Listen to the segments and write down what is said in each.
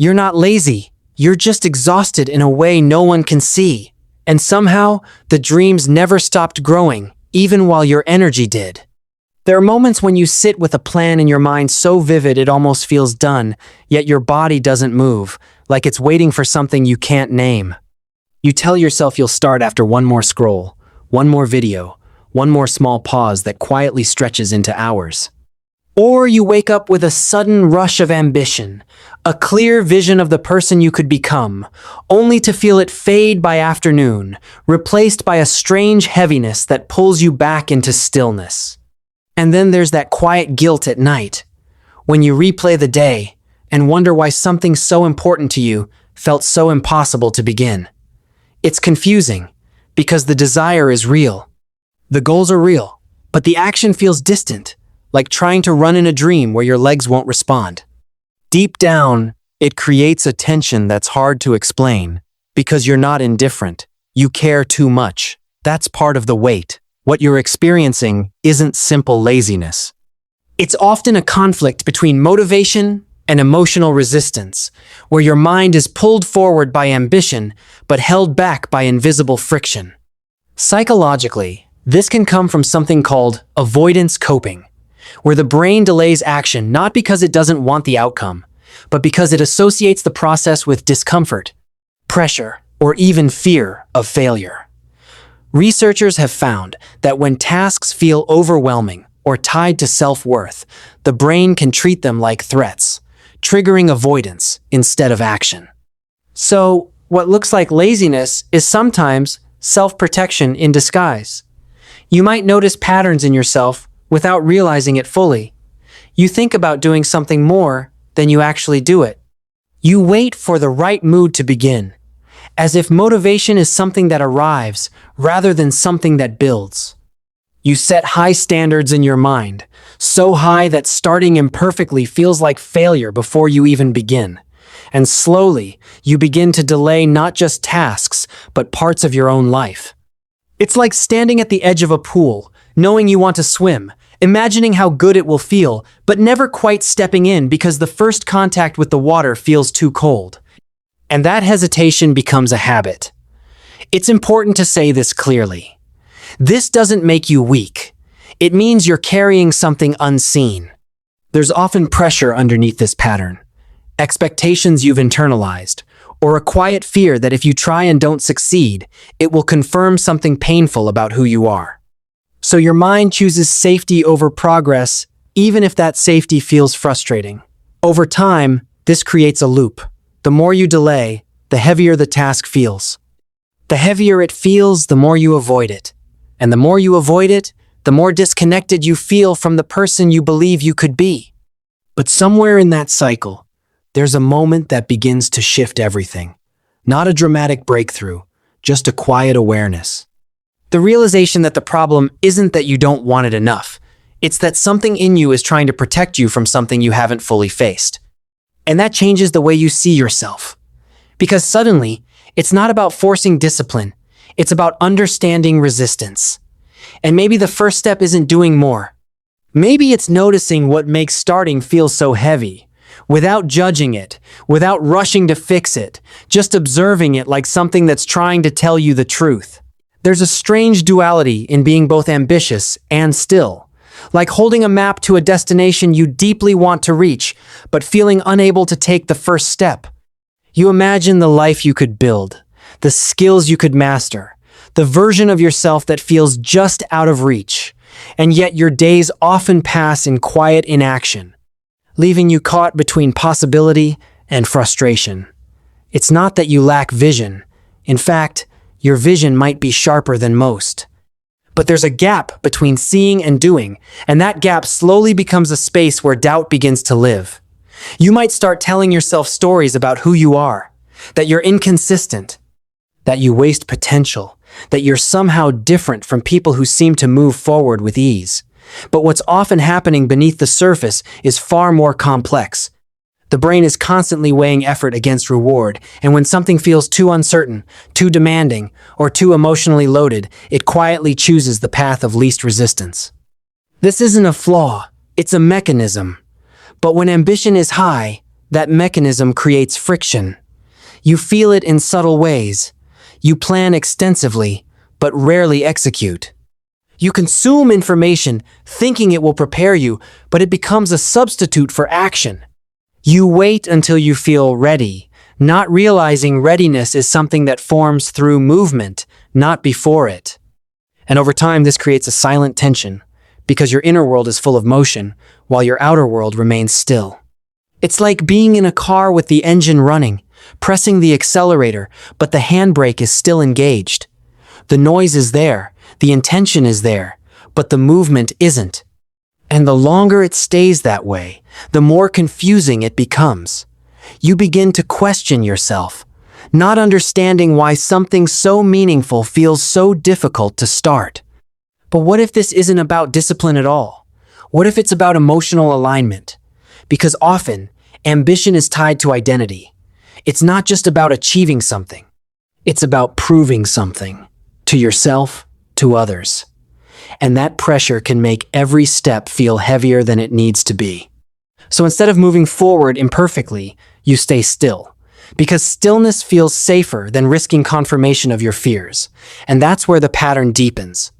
You're not lazy. You're just exhausted in a way no one can see. And somehow, the dreams never stopped growing, even while your energy did. There are moments when you sit with a plan in your mind so vivid it almost feels done, yet your body doesn't move, like it's waiting for something you can't name. You tell yourself you'll start after one more scroll, one more video, one more small pause that quietly stretches into hours. Or you wake up with a sudden rush of ambition, a clear vision of the person you could become, only to feel it fade by afternoon, replaced by a strange heaviness that pulls you back into stillness. And then there's that quiet guilt at night, when you replay the day and wonder why something so important to you felt so impossible to begin. It's confusing, because the desire is real. The goals are real, but the action feels distant, like trying to run in a dream where your legs won't respond. Deep down, it creates a tension that's hard to explain, because you're not indifferent. You care too much. That's part of the weight. What you're experiencing isn't simple laziness. It's often a conflict between motivation and emotional resistance, where your mind is pulled forward by ambition, but held back by invisible friction. Psychologically, this can come from something called avoidance coping, where the brain delays action not because it doesn't want the outcome, but because it associates the process with discomfort, pressure, or even fear of failure. Researchers have found that when tasks feel overwhelming or tied to self-worth, the brain can treat them like threats, triggering avoidance instead of action. So, what looks like laziness is sometimes self-protection in disguise. You might notice patterns in yourself without realizing it fully. You think about doing something more than you actually do it. You wait for the right mood to begin, as if motivation is something that arrives rather than something that builds. You set high standards in your mind, so high that starting imperfectly feels like failure before you even begin. And slowly, you begin to delay not just tasks, but parts of your own life. It's like standing at the edge of a pool, knowing you want to swim, imagining how good it will feel, but never quite stepping in because the first contact with the water feels too cold. And that hesitation becomes a habit. It's important to say this clearly. This doesn't make you weak. It means you're carrying something unseen. There's often pressure underneath this pattern, expectations you've internalized, or a quiet fear that if you try and don't succeed, it will confirm something painful about who you are. So your mind chooses safety over progress, even if that safety feels frustrating. Over time, this creates a loop. The more you delay, the heavier the task feels. The heavier it feels, the more you avoid it. And the more you avoid it, the more disconnected you feel from the person you believe you could be. But somewhere in that cycle, there's a moment that begins to shift everything. Not a dramatic breakthrough, just a quiet awareness. The realization that the problem isn't that you don't want it enough. It's that something in you is trying to protect you from something you haven't fully faced. And that changes the way you see yourself. Because suddenly, it's not about forcing discipline. It's about understanding resistance. And maybe the first step isn't doing more. Maybe it's noticing what makes starting feel so heavy, without judging it, without rushing to fix it, just observing it like something that's trying to tell you the truth. There's a strange duality in being both ambitious and still, like holding a map to a destination you deeply want to reach, but feeling unable to take the first step. You imagine the life you could build, the skills you could master, the version of yourself that feels just out of reach, and yet your days often pass in quiet inaction, leaving you caught between possibility and frustration. It's not that you lack vision. In fact, your vision might be sharper than most. But there's a gap between seeing and doing, and that gap slowly becomes a space where doubt begins to live. You might start telling yourself stories about who you are, that you're inconsistent, that you waste potential, that you're somehow different from people who seem to move forward with ease. But what's often happening beneath the surface is far more complex. The brain is constantly weighing effort against reward, and when something feels too uncertain, too demanding, or too emotionally loaded, it quietly chooses the path of least resistance. This isn't a flaw, it's a mechanism. But when ambition is high, That mechanism creates friction. You feel it in subtle ways. You plan extensively, but rarely execute. You consume information thinking it will prepare you, but it becomes a substitute for action. You wait until you feel ready, not realizing readiness is something that forms through movement, not before it. And over time, this creates a silent tension, because your inner world is full of motion, while your outer world remains still. It's like being in a car with the engine running, pressing the accelerator, but the handbrake is still engaged. The noise is there, the intention is there, but the movement isn't. And the longer it stays that way, the more confusing it becomes. You begin to question yourself, not understanding why something so meaningful feels so difficult to start. But what if this isn't about discipline at all? What if it's about emotional alignment? Because often, ambition is tied to identity. It's not just about achieving something. It's about proving something. To yourself, to others. And that pressure can make every step feel heavier than it needs to be. So instead of moving forward imperfectly, you stay still. Because stillness feels safer than risking confirmation of your fears. And that's where the pattern deepens.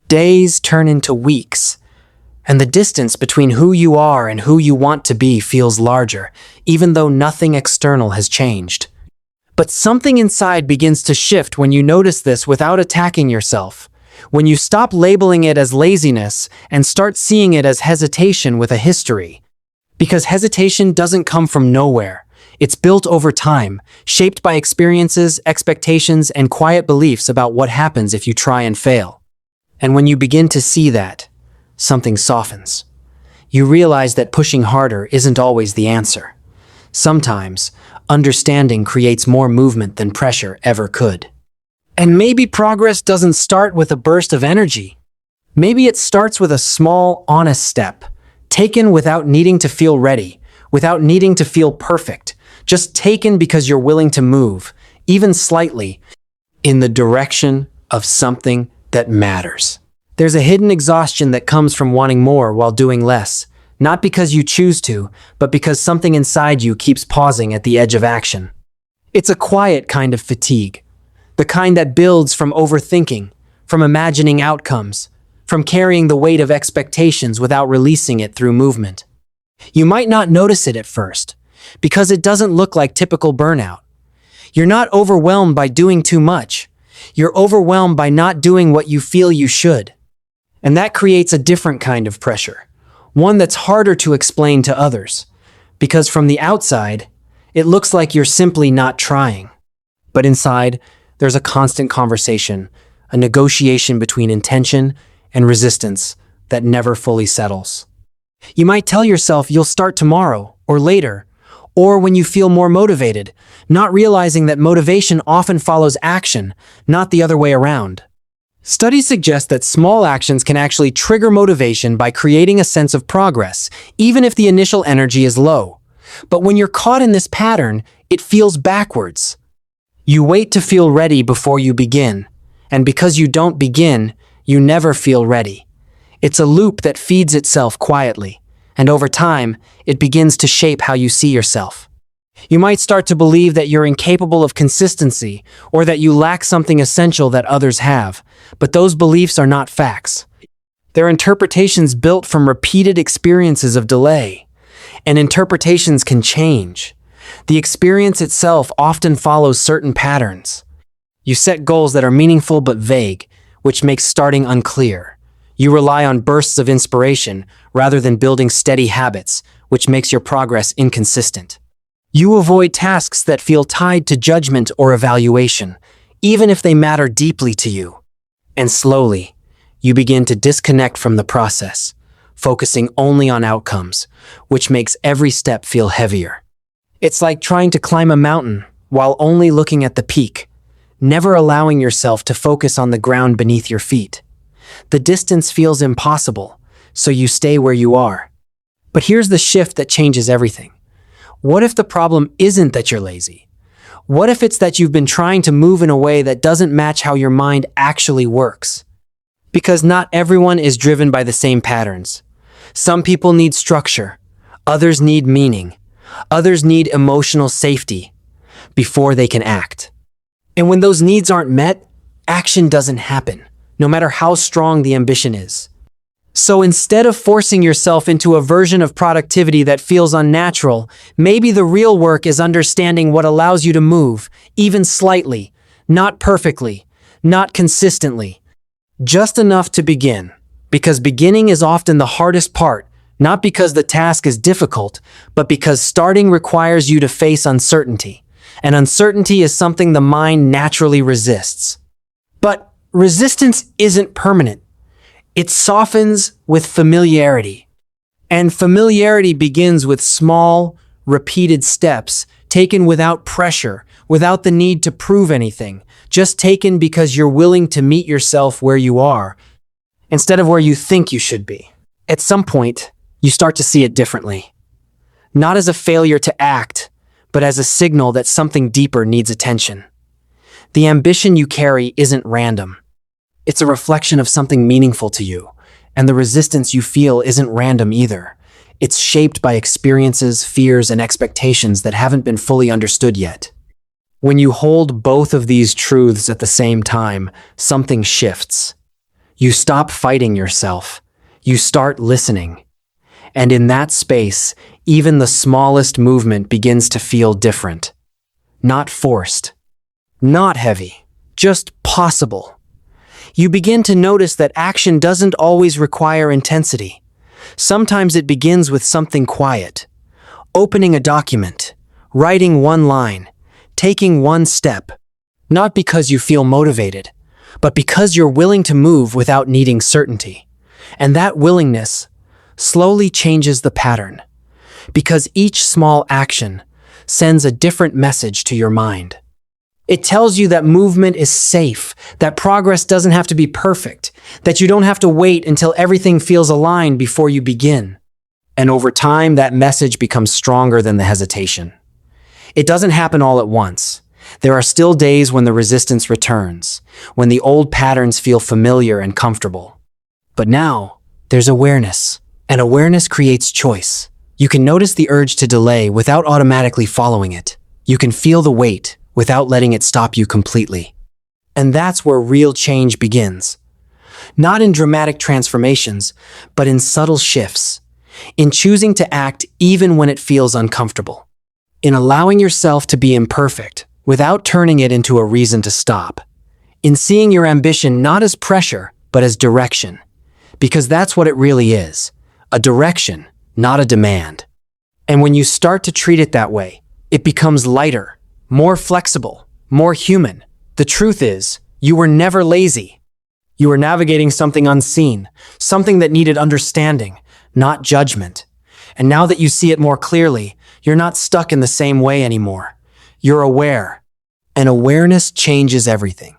Days turn into weeks. And the distance between who you are and who you want to be feels larger, even though nothing external has changed. But something inside begins to shift when you notice this without attacking yourself. When you stop labeling it as laziness and start seeing it as hesitation with a history. Because hesitation doesn't come from nowhere. It's built over time, shaped by experiences, expectations, and quiet beliefs about what happens if you try and fail. And when you begin to see that, something softens. You realize that pushing harder isn't always the answer. Sometimes, understanding creates more movement than pressure ever could. And maybe progress doesn't start with a burst of energy. Maybe it starts with a small, honest step, taken without needing to feel ready, without needing to feel perfect, just taken because you're willing to move, even slightly, in the direction of something that matters. There's a hidden exhaustion that comes from wanting more while doing less, not because you choose to, but because something inside you keeps pausing at the edge of action. It's a quiet kind of fatigue, the kind that builds from overthinking, from imagining outcomes, from carrying the weight of expectations without releasing it through movement. You might not notice it at first, because it doesn't look like typical burnout. You're not overwhelmed by doing too much. You're overwhelmed by not doing what you feel you should. And that creates a different kind of pressure, one that's harder to explain to others, because from the outside, it looks like you're simply not trying. But inside, there's a constant conversation, a negotiation between intention and resistance that never fully settles. You might tell yourself you'll start tomorrow or later, or when you feel more motivated, not realizing that motivation often follows action, not the other way around. Studies suggest that small actions can actually trigger motivation by creating a sense of progress, even if the initial energy is low. But when you're caught in this pattern, it feels backwards. You wait to feel ready before you begin, and because you don't begin, you never feel ready. It's a loop that feeds itself quietly, and over time, it begins to shape how you see yourself. You might start to believe that you're incapable of consistency, or that you lack something essential that others have, but those beliefs are not facts. They're interpretations built from repeated experiences of delay, and interpretations can change. The experience itself often follows certain patterns. You set goals that are meaningful but vague, which makes starting unclear. You rely on bursts of inspiration rather than building steady habits, which makes your progress inconsistent. You avoid tasks that feel tied to judgment or evaluation, even if they matter deeply to you. And slowly, you begin to disconnect from the process, focusing only on outcomes, which makes every step feel heavier. It's like trying to climb a mountain while only looking at the peak, never allowing yourself to focus on the ground beneath your feet. The distance feels impossible, so you stay where you are. But here's the shift that changes everything. What if the problem isn't that you're lazy? What if it's that you've been trying to move in a way that doesn't match how your mind actually works? Because not everyone is driven by the same patterns. Some people need structure. Others need meaning. Others need emotional safety before they can act. And when those needs aren't met, action doesn't happen, no matter how strong the ambition is. So instead of forcing yourself into a version of productivity that feels unnatural, maybe the real work is understanding what allows you to move, even slightly, not perfectly, not consistently, just enough to begin. Because beginning is often the hardest part, not because the task is difficult, but because starting requires you to face uncertainty. And uncertainty is something the mind naturally resists. But resistance isn't permanent. It softens with familiarity. And familiarity begins with small, repeated steps, taken without pressure, without the need to prove anything, just taken because you're willing to meet yourself where you are, instead of where you think you should be. At some point, you start to see it differently. Not as a failure to act, but as a signal that something deeper needs attention. The ambition you carry isn't random. It's a reflection of something meaningful to you, and the resistance you feel isn't random either. It's shaped by experiences, fears, and expectations that haven't been fully understood yet. When you hold both of these truths at the same time, something shifts. You stop fighting yourself. You start listening. And in that space, even the smallest movement begins to feel different. Not forced. Not heavy. Just possible. You begin to notice that action doesn't always require intensity. Sometimes it begins with something quiet. Opening a document, writing one line, taking one step. Not because you feel motivated, but because you're willing to move without needing certainty. And that willingness slowly changes the pattern, because each small action sends a different message to your mind. It tells you that movement is safe, that progress doesn't have to be perfect, that you don't have to wait until everything feels aligned before you begin. And over time, that message becomes stronger than the hesitation. It doesn't happen all at once. There are still days when the resistance returns, when the old patterns feel familiar and comfortable. But now, there's awareness, and awareness creates choice. You can notice the urge to delay without automatically following it. You can feel the weight without letting it stop you completely. And that's where real change begins. Not in dramatic transformations, but in subtle shifts. In choosing to act even when it feels uncomfortable. In allowing yourself to be imperfect without turning it into a reason to stop. In seeing your ambition not as pressure, but as direction. Because that's what it really is. A direction, not a demand. And when you start to treat it that way, it becomes lighter, more flexible, more human. The truth is, you were never lazy. You were navigating something unseen, something that needed understanding, not judgment. And now that you see it more clearly, you're not stuck in the same way anymore. You're aware. And awareness changes everything.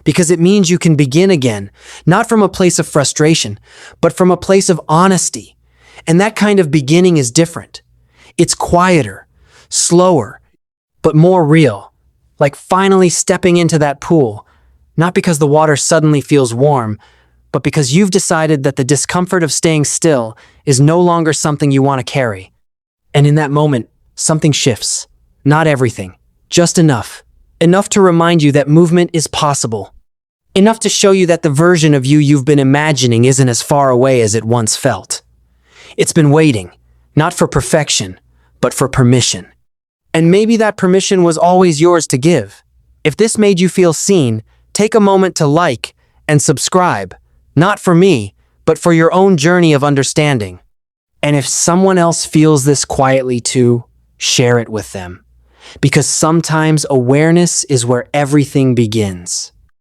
Because it means you can begin again, not from a place of frustration, but from a place of honesty. And that kind of beginning is different. It's quieter, slower, but more real, like finally stepping into that pool, not because the water suddenly feels warm, but because you've decided that the discomfort of staying still is no longer something you want to carry. And in that moment, something shifts. Not everything, just enough. Enough to remind you that movement is possible. Enough to show you that the version of you you've been imagining isn't as far away as it once felt. It's been waiting, not for perfection, but for permission. And maybe that permission was always yours to give. If this made you feel seen, take a moment to like and subscribe, not for me, but for your own journey of understanding. And if someone else feels this quietly too, share it with them. Because sometimes awareness is where everything begins.